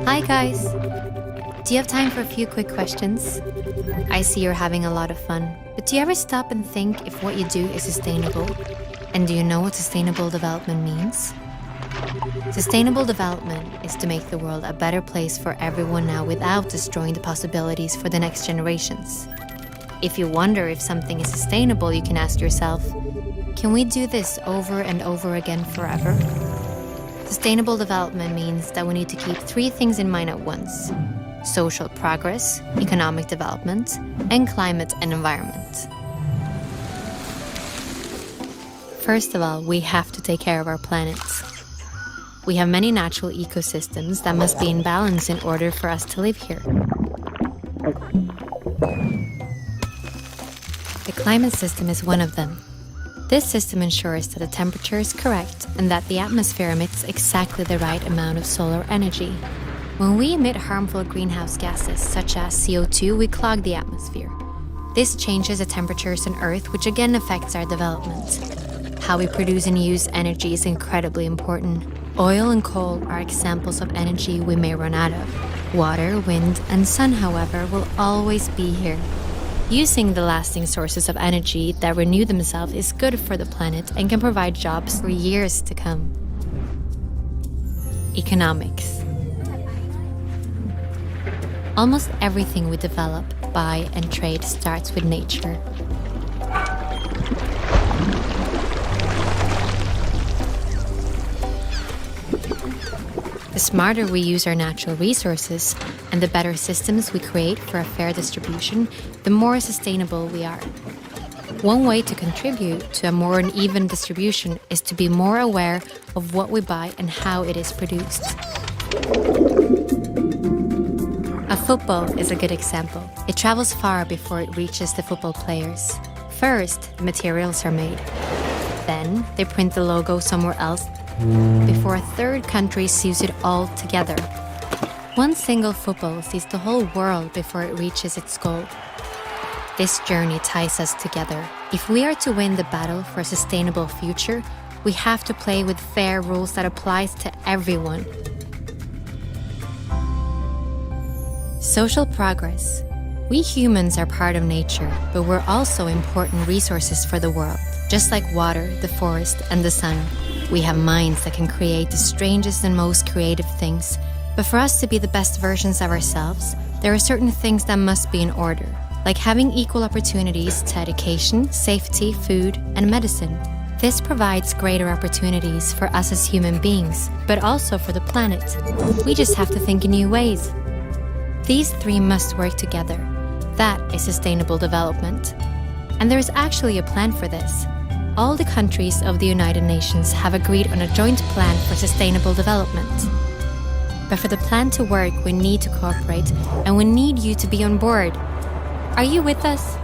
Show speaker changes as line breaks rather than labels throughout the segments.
Hi guys! Do you have time for a few quick questions? I see you're having a lot of fun, but do you ever stop and think if what you do is sustainable? And do you know what sustainable development means? Sustainable development is to make the world a better place for everyone now without destroying the possibilities for the next generations. If you wonder if something is sustainable, you can ask yourself, can we do this over and over again forever? Sustainable development means that we need to keep three things in mind at once: social progress, economic development, and climate and environment. First of all, we have to take care of our planet. We have many natural ecosystems that must be in balance in order for us to live here. The climate system is one of them. This system ensures that the temperature is correct and that the atmosphere emits exactly the right amount of solar energy. When we emit harmful greenhouse gases such as CO2, we clog the atmosphere. This changes the temperatures on Earth, which again affects our development. How we produce and use energy is incredibly important. Oil and coal are examples of energy we may run out of. Water, wind, and sun, however, will always be here. Using the lasting sources of energy that renew themselves is good for the planet and can provide jobs for years to come. Economics. Almost everything we develop, buy, and trade starts with nature. The smarter we use our natural resources and the better systems we create for a fair distribution, the more sustainable we are. One way to contribute to a more uneven distribution is to be more aware of what we buy and how it is produced. A football is a good example. It travels far before it reaches the football players. First, the materials are made. Then, they print the logo somewhere else before a third country sews it all together. One single football sees the whole world before it reaches its goal. This journey ties us together. If we are to win the battle for a sustainable future, we have to play with fair rules that applies to everyone. Social progress. We humans are part of nature, but we're also important resources for the world. Just like water, the forest, and the sun, we have minds that can create the strangest and most creative things. But for us to be the best versions of ourselves, there are certain things that must be in order, like having equal opportunities to education, safety, food, and medicine. This provides greater opportunities for us as human beings, but also for the planet. We just have to think in new ways. These three must work together. That is sustainable development. And there is actually a plan for this. All the countries of the United Nations have agreed on a joint plan for sustainable development. But for the plan to work, we need to cooperate, and we need you to be on board. Are you with us?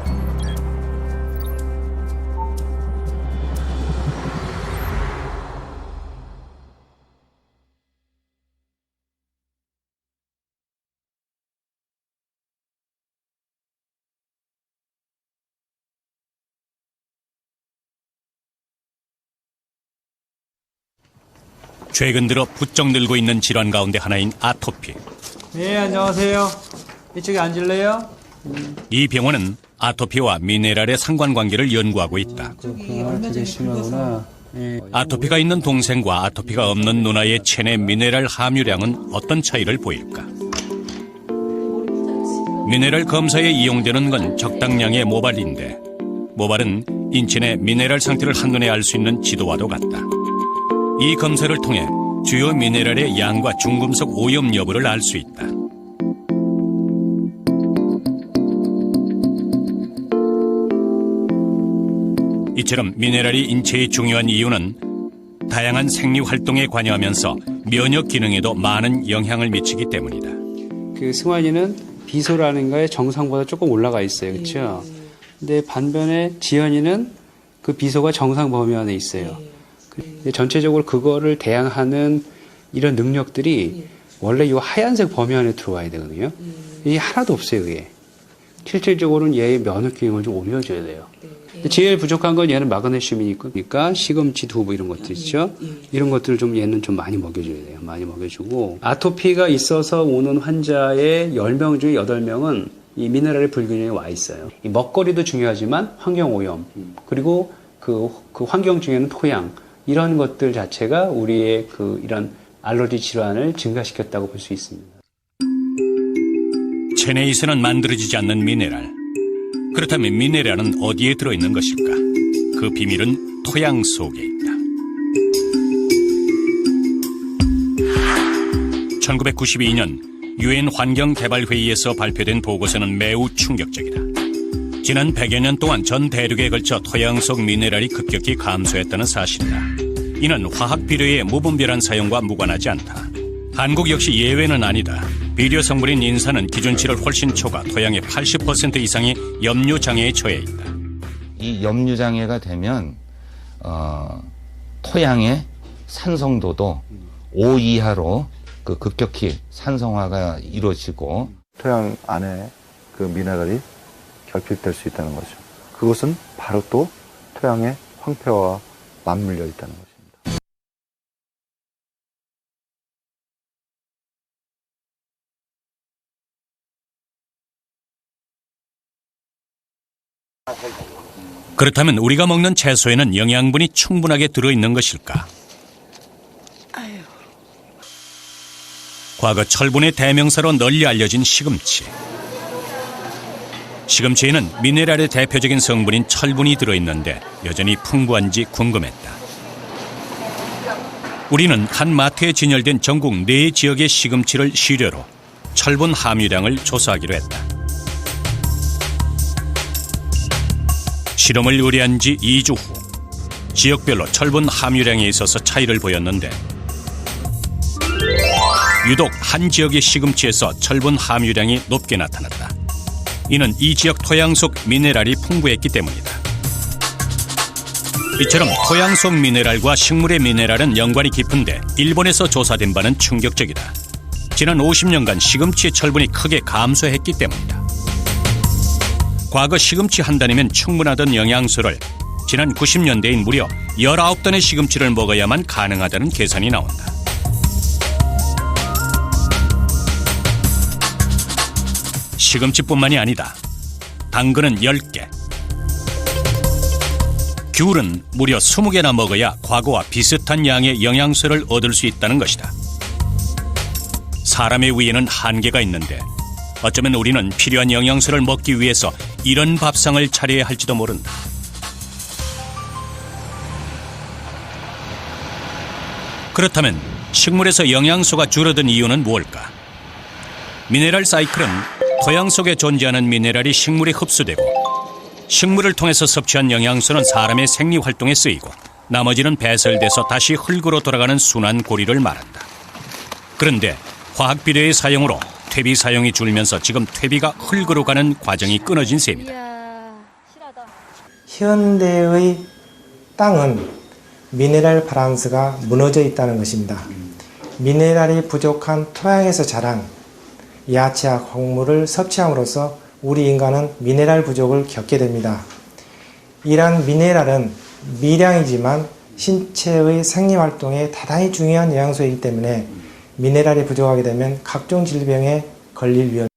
최근 들어 부쩍 늘고 있는 질환 가운데 하나인 아토피.
네, 안녕하세요. 이쪽에 앉을래요?
이 병원은 아토피와 미네랄의 상관관계를 연구하고 있다.
되게 심하구나.
아토피가 있는 동생과 아토피가 없는 누나의 체내 미네랄 함유량은 어떤 차이를 보일까? 미네랄 검사에 이용되는 건 적당량의 모발인데, 모발은 인체 내 미네랄 상태를 한눈에 알 수 있는 지도와도 같다. 이 검사를 통해 주요 미네랄의 양과 중금속 오염 여부를 알 수 있다. 이처럼 미네랄이 인체에 중요한 이유는 다양한 생리 활동에 관여하면서 면역 기능에도 많은 영향을 미치기 때문이다.
그 승환이는 비소라는 거에 정상보다 조금 올라가 있어요. 그렇죠? 근데 반면에 지연이는 그 비소가 정상 범위 안에 있어요. 전체적으로 그거를 대항하는 이런 능력들이 원래 이 하얀색 범위 안에 들어와야 되거든요. 이게 하나도 없어요, 그게. 실질적으로는 얘의 면역 기능을 좀 올려줘야 돼요. 근데 제일 부족한 건 얘는 마그네슘이니까 시금치, 두부 이런 것들 있죠. 이런 것들을 좀 얘는 좀 많이 먹여줘야 돼요. 많이 먹여주고 아토피가 있어서 오는 환자의 10명 중에 8명은 이 미네랄의 불균형이 와 있어요. 이 먹거리도 중요하지만 환경 오염 그리고 그 환경 중에는 토양 이런 것들 자체가 우리의 이런 알러지 질환을 증가시켰다고 볼 수 있습니다.
체내에서는 만들어지지 않는 미네랄. 그렇다면 미네랄은 어디에 들어있는 것일까? 그 비밀은 토양 속에 있다. 1992년 유엔 환경개발회의에서 발표된 보고서는 매우 충격적이다. 지난 100여 년 동안 전 대륙에 걸쳐 토양 속 미네랄이 급격히 감소했다는 사실이다. 이는 화학 비료의 무분별한 사용과 무관하지 않다. 한국 역시 예외는 아니다. 비료 성분인 인산은 기준치를 훨씬 초과 토양의 80% 이상이 염류장애에 처해 있다.
이 염류장애가 되면 토양의 산성도도 5 이하로 급격히 산성화가 이루어지고
토양 안에 그 미네랄이 결핍될 수 있다는 거죠. 그것은 바로 또 토양의 황폐화와 맞물려 있다는 것입니다.
그렇다면 우리가 먹는 채소에는 영양분이 충분하게 들어있는 것일까? 과거 철분의 대명사로 널리 알려진 시금치. 시금치에는 미네랄의 대표적인 성분인 철분이 들어있는데 여전히 풍부한지 궁금했다. 우리는 한 마트에 진열된 전국 4지역의 시금치를 시료로 철분 함유량을 조사하기로 했다. 실험을 의뢰한 지 2주 후 지역별로 철분 함유량에 있어서 차이를 보였는데 유독 한 지역의 시금치에서 철분 함유량이 높게 나타났다. 이는 이 지역 토양 속 미네랄이 풍부했기 때문이다. 이처럼 토양 속 미네랄과 식물의 미네랄은 연관이 깊은데 일본에서 조사된 바는 충격적이다. 지난 50년간 시금치의 철분이 크게 감소했기 때문이다. 과거 시금치 한 단이면 충분하던 영양소를 지난 90년대인 무려 19단의 시금치를 먹어야만 가능하다는 계산이 나온다. 시금치뿐만이 아니다. 당근은 10개, 귤은 무려 20개나 먹어야 과거와 비슷한 양의 영양소를 얻을 수 있다는 것이다. 사람의 위에는 한계가 있는데 어쩌면 우리는 필요한 영양소를 먹기 위해서 이런 밥상을 차려야 할지도 모른다. 그렇다면 식물에서 영양소가 줄어든 이유는 무엇일까? 미네랄 사이클은 토양 속에 존재하는 미네랄이 식물에 흡수되고 식물을 통해서 섭취한 영양소는 사람의 생리활동에 쓰이고 나머지는 배설돼서 다시 흙으로 돌아가는 순환 고리를 말한다. 그런데 화학비료의 사용으로 퇴비 사용이 줄면서 지금 퇴비가 흙으로 가는 과정이 끊어진 셈이다.
현대의 땅은 미네랄 밸런스가 무너져 있다는 것입니다. 미네랄이 부족한 토양에서 자란 야채와 곡물을 섭취함으로써 우리 인간은 미네랄 부족을 겪게 됩니다. 이러한 미네랄은 미량이지만 신체의 생리활동에 대단히 중요한 영양소이기 때문에 미네랄이 부족하게 되면 각종 질병에 걸릴 위험이